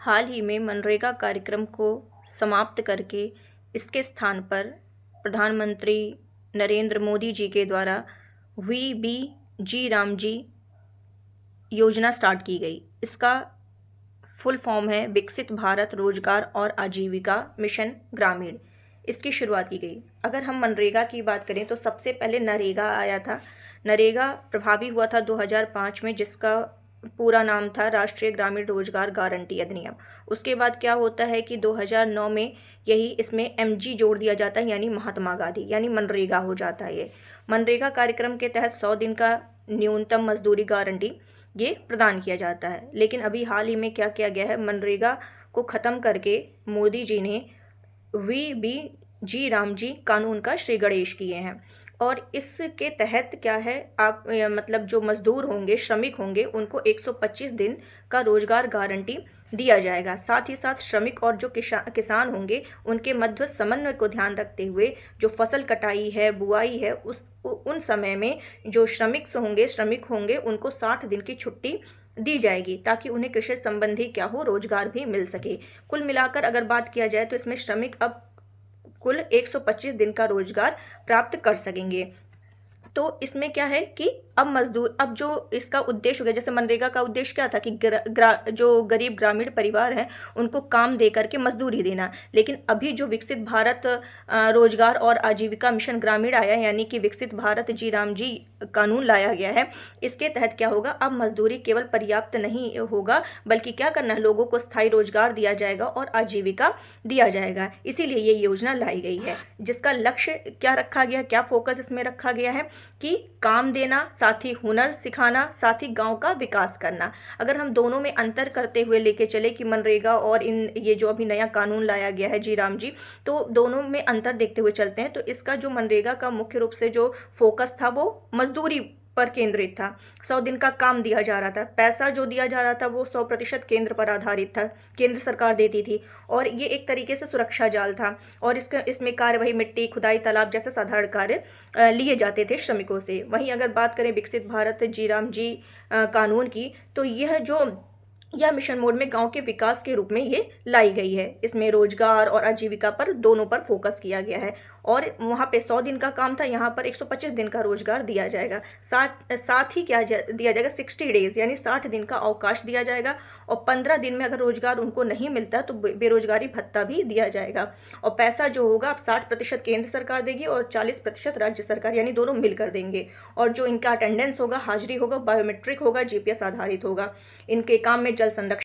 हाल ही में मनरेगा कार्यक्रम को समाप्त करके इसके स्थान पर प्रधानमंत्री नरेंद्र मोदी जी के द्वारा वी रामजी योजना स्टार्ट की गई। इसका फुल फॉर्म है विकसित भारत रोजगार और आजीविका मिशन ग्रामीण। इसकी शुरुआत की गई। अगर हम मनरेगा की बात करें तो सबसे पहले नरेगा आया था। नरेगा प्रभावी हुआ था 2005 में, जिसका पूरा नाम था राष्ट्रीय ग्रामीण रोजगार गारंटी अधिनियम। उसके बाद क्या होता है कि 2009 में यही इसमें एमजी जोड़ दिया जाता है, यानी महात्मा गांधी, यानी मनरेगा हो जाता है। ये मनरेगा कार्यक्रम के तहत 100 दिन का न्यूनतम मजदूरी गारंटी ये प्रदान किया जाता है। लेकिन अभी हाल ही में क्या किया गया है, मनरेगा को ख़त्म करके मोदी जी ने रामजी कानून का श्री गणेश किए हैं। और इसके तहत क्या है, आप मतलब जो मजदूर होंगे, श्रमिक होंगे, उनको 125 दिन का रोजगार गारंटी दिया जाएगा। साथ ही साथ श्रमिक और जो किसान होंगे उनके मध्य समन्वय को ध्यान रखते हुए जो फसल कटाई है, बुआई है, उन समय में जो श्रमिक होंगे उनको 60 दिन की छुट्टी दी जाएगी, ताकि उन्हें कृषि संबंधी क्या हो, रोजगार भी मिल सके। कुल मिलाकर अगर बात किया जाए तो इसमें श्रमिक अब कुल 125 दिन का रोजगार प्राप्त कर सकेंगे। तो इसमें क्या है कि अब जो इसका उद्देश्य हो गया, जैसे मनरेगा का उद्देश्य क्या था कि जो गरीब ग्रामीण परिवार हैं उनको काम दे करके मजदूरी देना। लेकिन अभी जो विकसित भारत रोजगार और आजीविका मिशन ग्रामीण आया है, यानी कि विकसित भारत रामजी कानून लाया गया है, इसके तहत क्या होगा, अब मजदूरी केवल पर्याप्त नहीं होगा, बल्कि क्या करना है, लोगों को स्थायी रोजगार दिया जाएगा और आजीविका दिया जाएगा। इसीलिए ये योजना लाई गई है, जिसका लक्ष्य क्या रखा गया, क्या फोकस इसमें रखा गया है कि काम देना, साथ ही हुनर सिखाना, साथ ही गांव का विकास करना। अगर हम दोनों में अंतर करते हुए लेके चले कि मनरेगा और ये जो अभी नया कानून लाया गया है रामजी, तो दोनों में अंतर देखते हुए चलते हैं। तो इसका जो मनरेगा का मुख्य रूप से जो फोकस था वो मजदूरी पर केंद्रित था। 100 दिन का काम दिया जा रहा था, पैसा जो दिया जा रहा था वो 100% केंद्र पर आधारित था, केंद्र सरकार देती थी, और ये एक तरीके से सुरक्षा जाल था। और इसमें कार्यवाही मिट्टी खुदाई, तालाब जैसे साधारण कार्य लिए जाते थे श्रमिकों से। वहीं अगर बात करें विकसित भारत रामजी कानून की, तो यह मिशन मोड में गांव के विकास के रूप में ये लाई गई है। इसमें रोजगार और आजीविका पर दोनों पर फोकस किया गया है। और वहाँ पे 100 दिन का काम था, यहाँ पर 125 दिन का रोजगार दिया जाएगा। साथ ही दिया जाएगा 60 डेज, यानी 60 दिन का अवकाश दिया जाएगा। और 15 दिन में अगर रोजगार उनको नहीं मिलता तो बेरोजगारी भत्ता भी दिया जाएगा। और पैसा जो होगा अब 60% केंद्र सरकार देगी और 40% राज्य सरकार, यानी दोनों मिलकर देंगे। और जो इनका अटेंडेंस होगा, हाजिरी होगा, बायोमेट्रिक होगा, जीपीएस आधारित होगा। इनके काम में जल संरक्षण